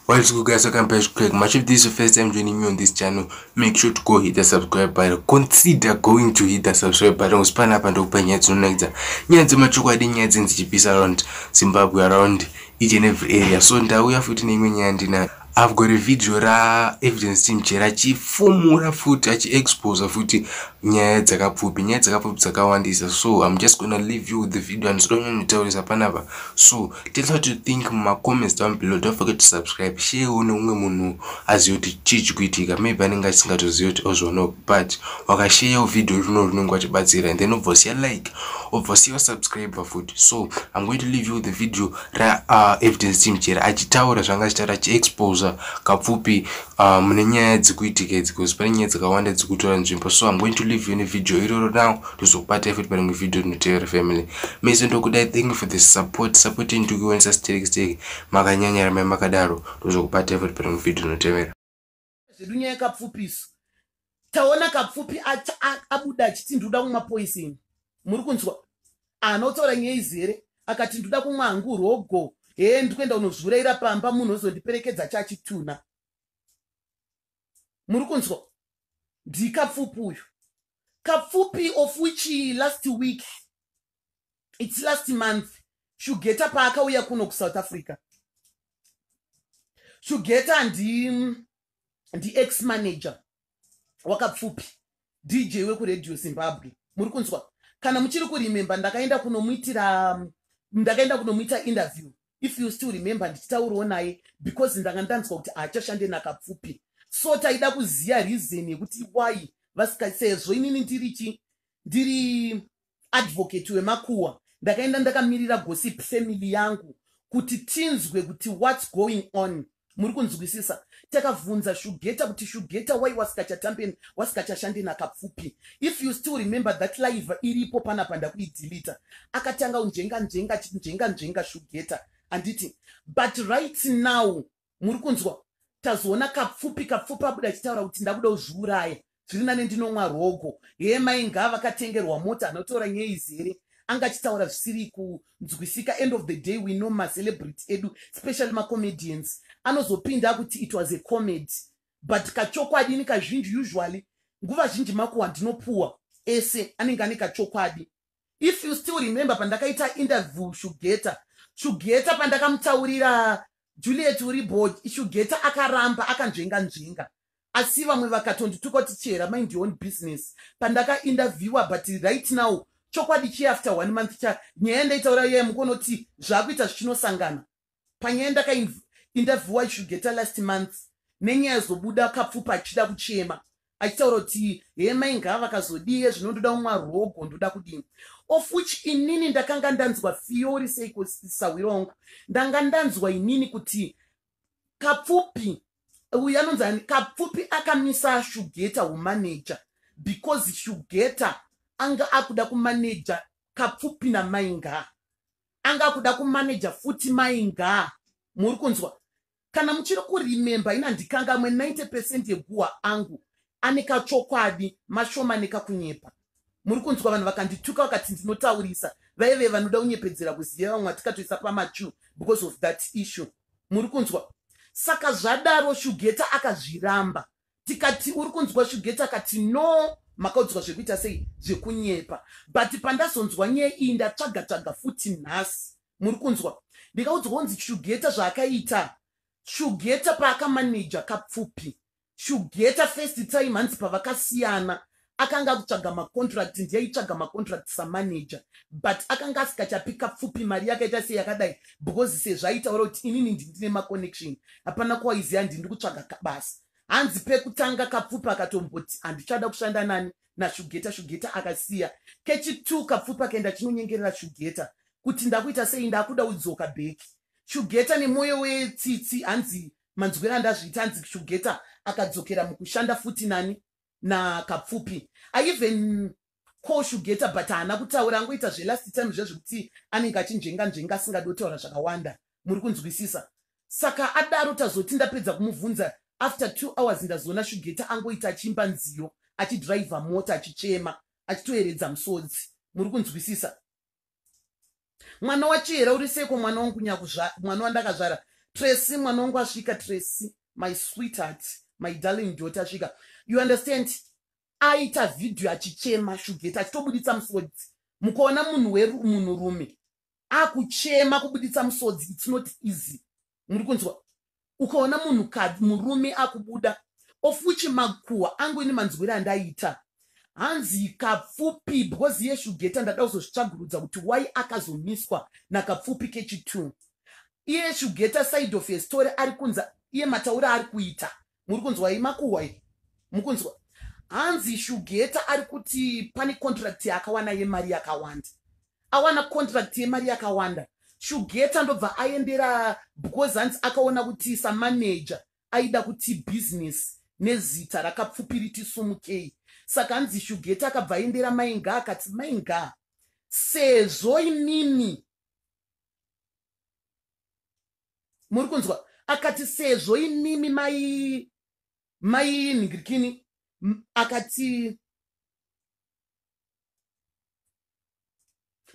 What's good, guys? Welcome back to Craig. Much if this is your first time joining me on this channel, make sure to go hit the subscribe button. Consider going to hit the subscribe button. Span up and open your to next. Nyanzi machukwadi nyanzi nzichipisa around Zimbabwe, around each and every area. So ndauya futi nemwe nyandina. I've got a video ra evidence team chera chifumura futi achi-expose futi nyaya dzakapfupi dzakawandisa. So I'm just gonna leave you with the video and ndonyotaurisa panapa. So tell us what you think in my comments down below. Don't forget to subscribe, share une umwe munhu azive kuti chii chikuitika. Maybe anenge asingatozivi kuti ozvono, but wakashare video rinenge wachibatsira, and then obviously like, obviously subscribe futi. So I'm going to leave you with the video ra evidence team chera achitaura zvanga achitaura achi-expose kapfupi mune nyaya dzikuitika idzi, because pane nyaya dzakawanda dzikutora nzvimbo. So I'm going to leave you in a video iroro now tozokubata futi pane video rinotevera family. Mese ndokudai, thank you for the support ndikuonesa stake makanyanya ramai makadaro tozokubata futi pane video rinotevera. Zvedunya yakapfupiso taona kapfupi abuda achiti ndoda kumwa poison. Muri kunzwa anotaura nyaya izere akati ndoda kumwa hangu rogo ndikuenda unozvuraira pamba munhu ozondiperekedza chachituna. Muri kunzwa ndikapfupi uyu kapfupi of which last week, it's last month, Shugeta paakauya kuno kuSouth Africa. Shugeta ndi ex-manager wakapfupi DJ wekuRadio Zimbabwe. Muri kunzwa kana muchiri kuremember ndakaenda kunomuita interview. If you still remember ndichitaurawo naye because ndanga ndanzwa kuti achashande nakapfupi. So taida kuziya reason yekuti why vasikasezvo inini ndiri advocate wemakuwa ndakaenda ndakamirira gossip family yangu kuti tinzwe kuti what's going on. Muri kunzwisisa? Takavunza Shugeta kuti Shugeta why wasikachashande nakapfupi. If you still remember that live iripo panapa ndakuidelete. Akatanga njenga Shugeta anditi, but right now muri kunzwa tazoona kapfupi abuda achitaura kuti ndakuda kuzviuraya zviri nane ndinomwa rogo mainga vakatengerwa mota anotora nyaya izere anga achitaura zvisiri kunzwisika. End of the day we know macelebrity edu especially macomedians anozopinda kuti it was a comedy, but kachokwadi ni kazhinji usually nguva zhinji makuwa ndinopuwa ese anenge ane kachokwadi. If you still remember pandakaita interview Shugeta pandakamutaurira Juliet Uribo, Shugeta akaramba akanzvenga asi vamwe vakatondituka kuti chera mind your own business pandaka interviewer. But right now chokwadi chi after 1 month nyaya ndaitaura iye mukonoti zvakuita zvichinosangana panyaya ndakainterviewa Shugeta last month nenyaya zobuda kapfupa achida kuchema achitaura kuti mainga vakazodiye zvinondoda kumwa rogo ndoda kudini, of which inini ndakanga ndanzwa Fiori Seiko Sawirongo ndanga ndanzwa inini kuti kapfupi uyu anonzani kapfupi akamisa Shugeta umanager because Shugeta anga akuda kumanager kapfupi na mainga, anga akuda kumanager futi mainga. Muri kunzwa kana muchiri kuremember ina ndikanga mwe 90% yeguwa angu ane kachokwadi mashoma nekakunyepa. Muri kunzwa vanhu vakandituka vakati ndinotaurisa vaive vanoda kunyepedzera kuziva vamwe tikatoisa pamachu because of that issue. Muri kunzwa saka zvadaro Shugeta akazviramba tikati uri kunzwa Shugeta akati no makaudzwa zvekuita sei zvekunyepa, but pandazonzwa nyaya iyi ndatsvaga futi nhasi. Muri kunzwa ndikaudzwa kunzi Shugeta zvaakaita Shugeta paakamanager kapfupi Shugeta first time hanzi pavakasiyana akanga kutsvaga macontract, ndiyaitsvaga macontract samanager, but akanga asikachapi kapfupi mari yakaita sei yakadai because sezvaitaura kuti inini ndine maconnection hapana kuwaiziya ndiri kutsvaga basa. Hanzi pekutanga kapfupi akatomboti handichada kushanda nani naShugeta akasiya. Kechi2 kapfupi akaenda chinonyengerera Shugeta kuti ndakuita sei ndakuda kudzoka bheki. Shugeta nemwoyo wetsitsi hanzi manzwera andazviita hanzi Shugeta akadzokera mukushanda futi nani na kapfupi. I even call Shugeta but haana kutaura, angoita last time zvezvekuti anenge achinjenga asingadi kutaura zvakawanda. Muri kunzwisisa? Saka adaro tazoti ndapedza kumubvunza after 2 hours ndazoona Shugeta angoita achimba nziyo achidriver mota achichema achitoeredza musodzi. Muri kunzwisisa? Mwana wachera uri seko mwana wangu mwana wandakazvara Tracy mwana wangu asvika. Tracy, my sweetheart, my darling daughter asvika. You understand? Aita video achichema Shugeta achitobuditsa musodzi. Mukaona munhu rume akuchema kubuditsa musodzi, it's not easy. Muri kunzwa? Ukaona murume akubuda, of which makuwa angu ini manzwira andaita. Hanzi kapfupi because ye Shugeta ndada uzosvitsvagurudza kuti why akazomiswa nakapfupi kechitu. Iye Shugeta side of a story ari kunza iye mataura ari kuita. Muri kunzwa imakuwa i. Mukunzwa? Hanzi Shugeta ari kuti pani contract yakawana yemari yakawanda. Awana contract yemari yakawanda. Shugeta ndobva aendera because hanzi akaona kuti sa manager aida kuti business nezita rakapfupiriti sumukei. Saka hanzi Shugeta akabva aendera Mainga akati Mainga sezvo inini. Muri kunzwa? Akati sezvo inini mai ningirikini akati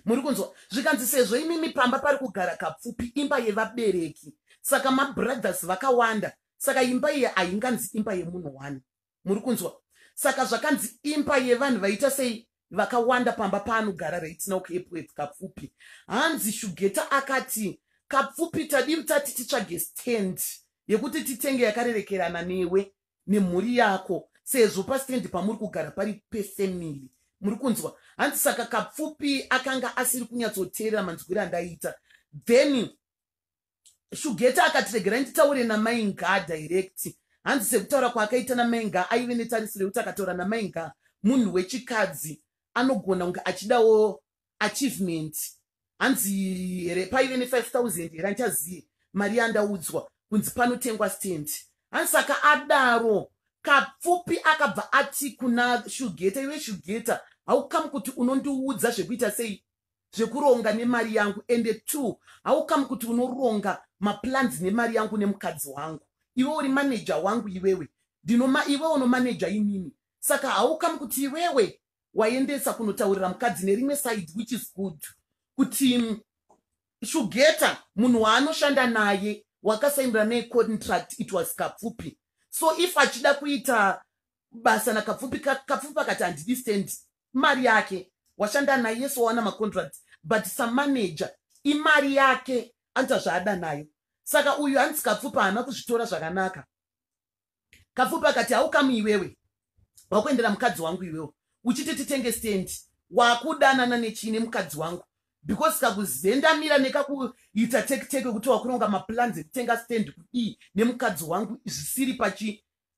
muri kunzwa zvikanzi sezvo imimi pamba pari kugara kapfupi imba yevabereki saka mabrothers vakawanda saka imba iyi hainganzi imba yemunhu wani. Muri kunzwa? Saka zvakanzi imba yevanhu vaita sei vakawanda pamba paanogara reitina ukeepwet kapfupi. Hanzi Shugeta akati kapfupi tadi tati titsvage stand yekuti titenge yakarerekerana newe nemhuri yako sezvo pastand pamuri kugara pari pefamily. Muri kunzwa? Hanzi saka kapfupi akanga asiri kunyatsoteerera manzwiro andaita. Then Shugeta akatiregera nditaure naMainga direct. Hanzi sekutaura kwaakaita naMainga aive netarisiro yekuti akataura naMainga munhu wechikadzi anogona kunge achidawo achievement. Hanzi paive ne5,000 here andichaziye mari yandaudzwa kunzi panotengwa stand. Hanzi saka adaro kapfupi akabva ati kuna Shugeta, iwe Shugeta haukamu kuti unondiudza zvekuita sei zvekuronga nemari yangu, ende 2 haukamu kuti unoronga maplans nemari yangu nemukadzi wangu. Iwe uri manager wangu iwewe. Iwe uno manager inini. Saka haukamu kuti iwewe waendesa kunotaurira mukadzi nerimwe side, which is good. Kuti Shugeta munhu waanoshanda naye wakasaindira naye contract it was kapfupi. So if achida kuita basa nakapfupi, kapfupi akati handidi stand mari yake washanda naye so wana macontract, but some manager imari yake anta zvaada nayo. Saka uyu hanzi kapfupi haana kuzvitora zvakanaka. Kapfupi akati haukamu iwewe wakuendera mukadzi wangu iwewe uchiti titenge stand wakudanana nechine mukadzi wangu because kakuzendamira nekakuita tekiteke kuti wakuronga maplans ekutenga stand kudii nemukadzi wangu zvisiri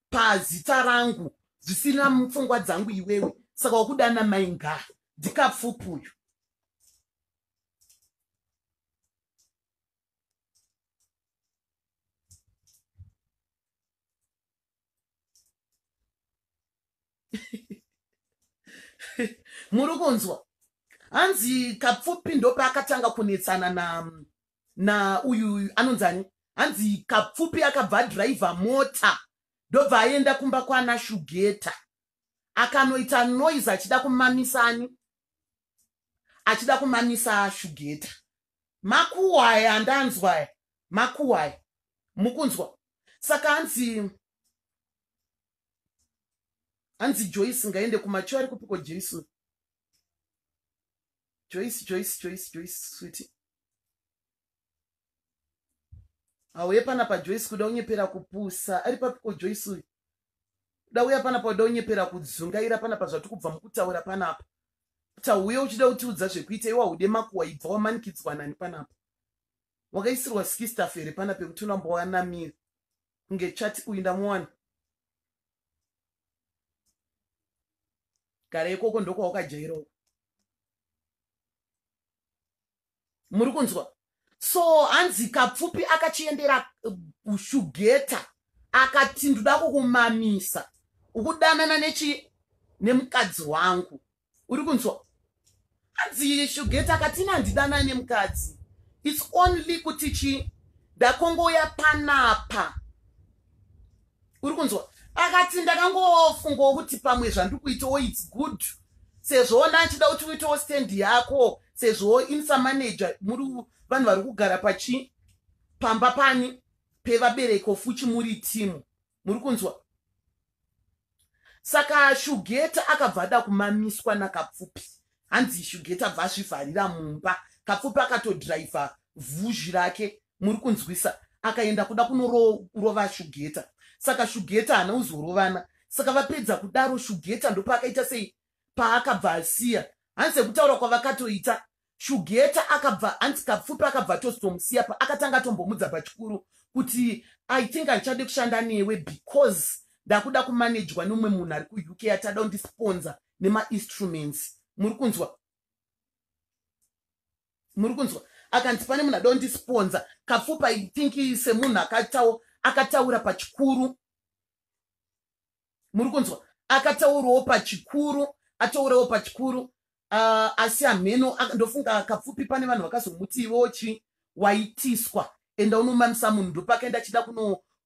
pazita rangu zvisiri namupfungwa dzangu iwewe. Saka wakudana Mainga ndikapfupi uyu. Muri kunzwa? Hanzi kapfupi ndopa akatanga kunetsana na uyu anonzani. Hanzi kapfupi akabva driver mota ndobva aenda kumba kwana Shugeta akanoita noise achida kumamisa Shugeta. Makuwaya andanzwa makuwaya. Mukunzwa? Saka hanzi Joyce ngaende kumacho ari kupiko Joyce. Joyce sweetie. Auye panapa Joyce kuda unyepera kupusa ari papiko Joyce uyu. Dauya panapa kuda unyepera kudzungaira panapa zvati kubva mukutaura panapa. Tauye uchida utiudza zvekuita iwa ude makuwa ibva wamanikidzwa nani panapa. Wakaisirwa skista fere panapa kuti unombowana miri. Kunge chati uyu ndamuwana. Gare ikoko ndoko wakajaira. Muri kunzwa? So hanzi kapfupi akachiendera Shugeta akati ndoda kukumamisa ukudanana nemukadzi wangu. Uri kunzwa? Hanzi Shugeta akati nandidana nemukadzi, it's only kuti ndakongoya panapa. Uri kunzwa? Akati ndakangofunga kuti pamwe zvandikuitawo it's good sezvo ndachida kuti uitewo stand yako sezvo insa manager muri vanhu vari kugara pamba pani pevabereki fuchi muri timu muri kunzwa. Saka Shugeta akabvada kumamiswa nakapfupi. Hanzi Shugeta vazvivharira mumba. Kapfupi akatodriver vhuzhi rake muri kunzwisa. Akaenda kuda kunorova Shugeta. Saka Shugeta hana uzorovana. Saka vapedza kudaro Shugeta ndopakaita sei paakabva asiya. Hanzi kutaura kwavakatoita Shugeta akabva hanzi kapfupi akabva tostomusiya pa akatanga tombomudza pachikuru kuti I think andichade kushanda newe because ndakuda kumanejwa nomwe munhu ari kuUK atada undisponsor nema-instruments. Muri kunzwa? Muri kunzwa? Akanzi pane munhu ada undisponsor. Kapfupi I think semunhu akataura pachikuru. Muri kunzwa? Akataurawo pachikuru. Ataurawo pachikuru. Asi hameno ndofunga kapfupi pane vanhu vakazomuti ivochi waitiswa. Enda unomamisa munhu ndopakaenda achida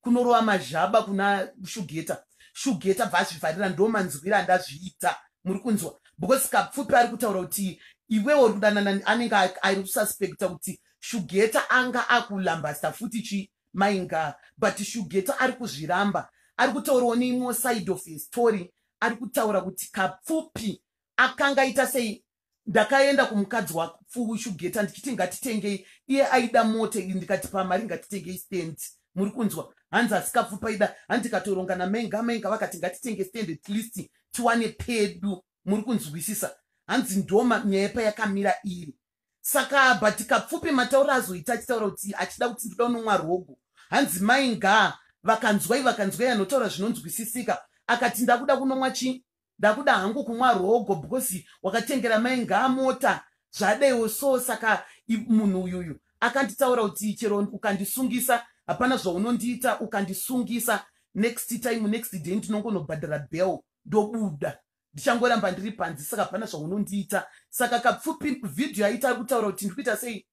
kunorova mazhaba kuna Shugeta. Shugeta vazvivharira ndomanzwira andazviita. Muri kunzwa? Because kapfupi ari kutaura kuti iwewo uri kudanana anenge ari kususpecta kuti Shugeta anga akulambasta futi chi mainga. But Shugeta ari kuzviramba. Ari kutaurawo neimwe side of his story. Ari kutaura kuti kapfupi akanga ita sei ndakaenda kumukadzi waFuShugeta ndichiti ngatitengei iye aida mota ndikati pamari ngatitengei stand. Muri kunzwa? Hanzi asikapfupi aida handikatoronga namenga vakati ngatitenge stand at least tiwane pedu. Muri kunzwisisa? Hanzi ndoma nyaya payakamira iri. Saka but kapfupi matauro azoita achitaura kuti achida kuti ndoda unomwa rogo. Hanzi mainga vakanzwai anotaura zvinonzwisisika. Akati ndakuda kunomwa chi? Ndakuda hangu kumwa rogo because wakatengera mainga mota zvadewo so. Saka munhu uyuyu akanditaura kuti chero ukandisungisa hapana zvaunondiita, ukandisungisa next day ndinongonobhadhara bail ndobuda ndichangoramba ndiri panze. Saka hapana zvaunondiita. Saka kapfupi video yaita ari kutaura kuti ndikuita sei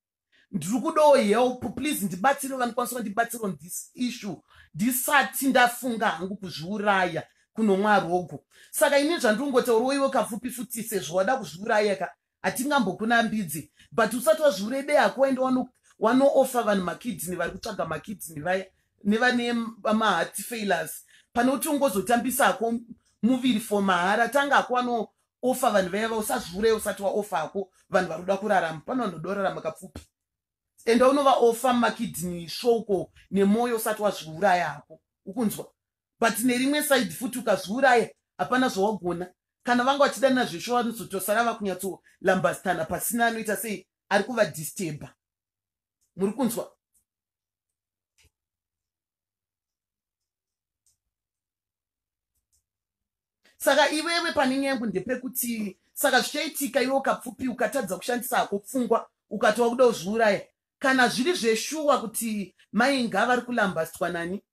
ndiri kudawo help please ndibatsire vanokwanisa kundibatsira on this issue ndisati ndafunga hangu kuzviuraya kunomwa rogo. Saka ini zvandingotaurawo iwe kapfupi futi sezvo wada kuzviuraya ka hatingambokunambidzi but usati wazviure dei hako waenda wanooffer vanhu makidney vari kutsvaga makidney vaya nevane ma-heart failures pane kuti ungozotambisa hako muviri for mahara. Tanga hako wanooffer vanhu vaya usazviure usati waoffer hako vanhu vari kuda kurarama. Pano vanoda kurarama kapfupi enda unovaoffer makidney shoko nemwoyo usati wazviuraya hako. Ukunzwa? But nerimwe side futi ukazviuraya hapana zvawagona. Kana vanga vachidana zvesho vanozotosara vakunyatsolambastana pasina anoita sei ari kuvadisturba. Muri kunzwa? Saka iwewe pane nyangu ndepekuti saka zvichaitika iwe kapfupi ukatadza kushandisa hako pfungwa ukatova kuda kuzviuraya. Kana zviri zveshuwa kuti mainga vari kulambastwa nani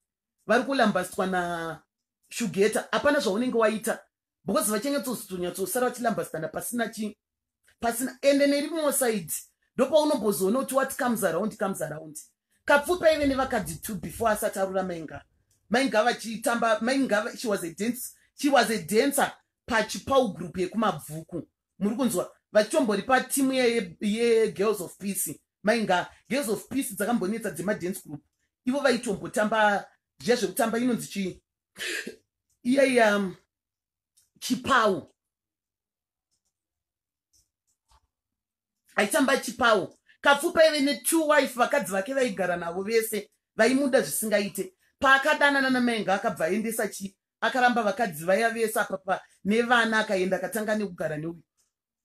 vari kulambastwa naShugeta hapana zvaunenge waita because vachanyatsosara vachilambastana pasina ende nerimwe side ndopaunombozoona kuti what comes around. Kapfupi aive nevakadzi too before asati arura mainga vachitamba. Mainga she was a dancer pachipau group yekumabvuku. Muri kunzwa? Vachitombori patimu ye Girls of Peace. Mainga Girls of Peace dzakambonetsa dzemadance group ivo vaitombotamba zviya zvekutamba inonzi chi iya chipau. Aitamba chipau. Kapfupi aive ne2 wife vakadzi vake vaigara navo vese vaimuda zvisingaite. Paakadanana namainga akabva aendesa chi akaramba vakadzi vaya vese apapa nevana akaenda akatanga nekugara neuyu.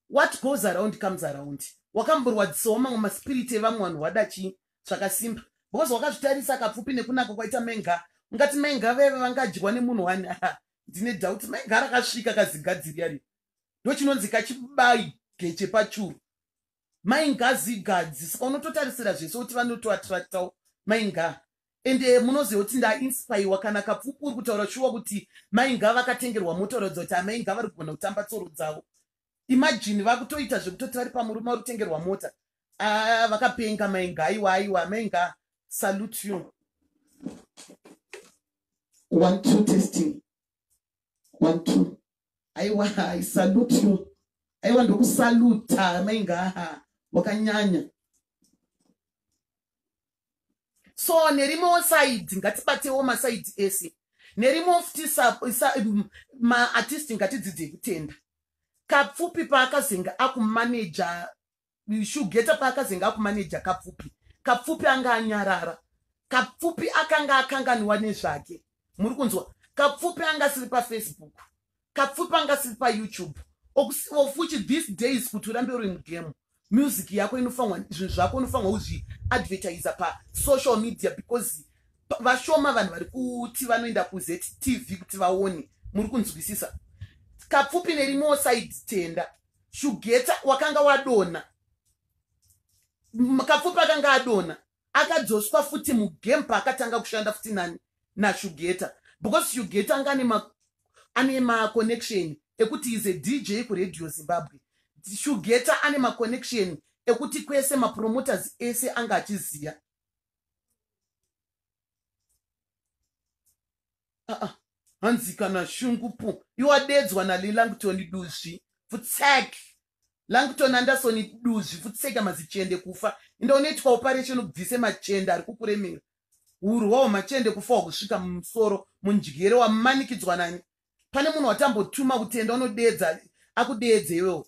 What goes around comes around. Wakamborwadzisawo mamwe maspiriti evamwe vanhu wada chi zvakasimba because wakazvitarisa kapfupi nekunaka kwaita mainga ungati mainga veve vangadyiwa nemunhu wani. Ndine doubt mainga rakasvika kazigadziri ari ndochinonzi kachibai geche pachuru. Mainga zigadzi. Saka unototarisira zvese kuti vanotoattractawo mainga. Ende munoziva kuti ndainspaiwa kana kapfupi uri kutaura shuwa kuti mainga vakatengerwa motorodza kuti amainga vari kugona kutamba tsoro dzavo. Imagine vakutoita zvekutoti vari pamurume uri kutengerwa mota. Vakapenga mainga. Aiwa mainga. Salute you. 1 2 testing. 1 2. Aiwa I salute you. Aiwa ndokusaluta mainga wakanyanya. So nerimo side ngatibatewo masaidi ese. Nerimo futi ma-artist ngatidzidze kutenda. Kapfupi paakazenga akumanager Shugeta paakazenga akumanager Kapfupi. Kapfupi anga anyarara. Kapfupi akanga akanganiwa nezvake. Muri kunzwa? Kapfupi anga asiri paFacebook. Kapfupi anga asiri paYouTube. Of which these days kuti urambe uri mugame. Music yako inofanwa, zvinhu zvako unofanwa uzviadvertisa pasocial media because vashoma vanhu vari kuti vanoenda kuZTV kuti vaone. Muri kunzwisisa? Kapfupi nerimo side tenda. Shugeta wakanga wadona. Kapfupi akanga adona. Akadzoswa futi mugame paakatanga kushanda futi na Shugeta. Because Shugeta anga ane ma connection ekuti is a DJ ku Radio Zimbabwe. Shugeta ane ma connection ekuti kwese ma promoters ese anga achiziya. Hanzi kana shungupu. Iwadedzwa na Langton Duzvi. Futsek. Langton Anderson Duzvi futseka mazichende kufa. Indoonetwa operation kubvise machende ari kukuremera. Urwawo machende kufa kusvika mumusoro munjigere wamanikidzwa nani. Pane munhu watambotuma kutenda unodedza akudedze iwewe.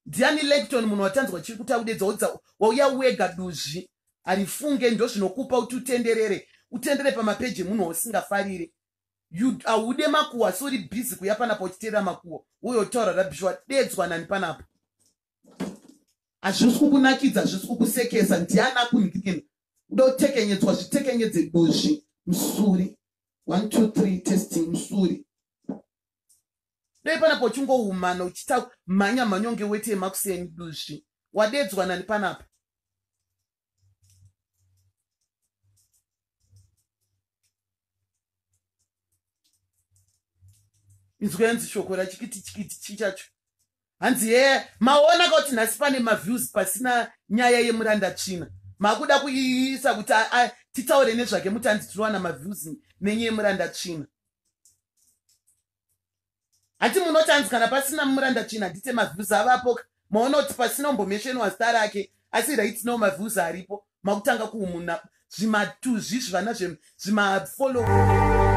Ndiani Langton munhu watanzwa chiri kuti akudedza wauya wega Duzvi. Arifunge ndo zvinokupa kuti utendere pamapeji munhu usingafarire. Aude makuwa suri busy kuya panapo uchitera makuwa. Uyo taura rabishwa dedzwa nani panapo. Hazvisi kukunakidza, hazvisi kukusekesa, ndiani akunikikina. Ndotekenyedzwa zvitekenyedze Duzvi musuri. 1 2 3 testing musuri. Dei panapo chungoumana uchita manya manyonge wete makuseni Duzvi. Wadedzwa nani panapo. Izwenzi shoko rachikiti chichacho. Hanzi maona kuti nhasi pane maviews pasina nyaya yemuranda tsvina. Makuda kuiisa kuti titaure nezvake mutanzi tinowana maviews nenyaya yemuranda tsvina. Hati munotanzi kana pasina muranda tsvina ndite maviews avapo. Maona kuti pasina umbomeshenwa zita rake asi right no maviews aripo. Makutanga kuumuna zvimatuzvi zvivana zvima follow.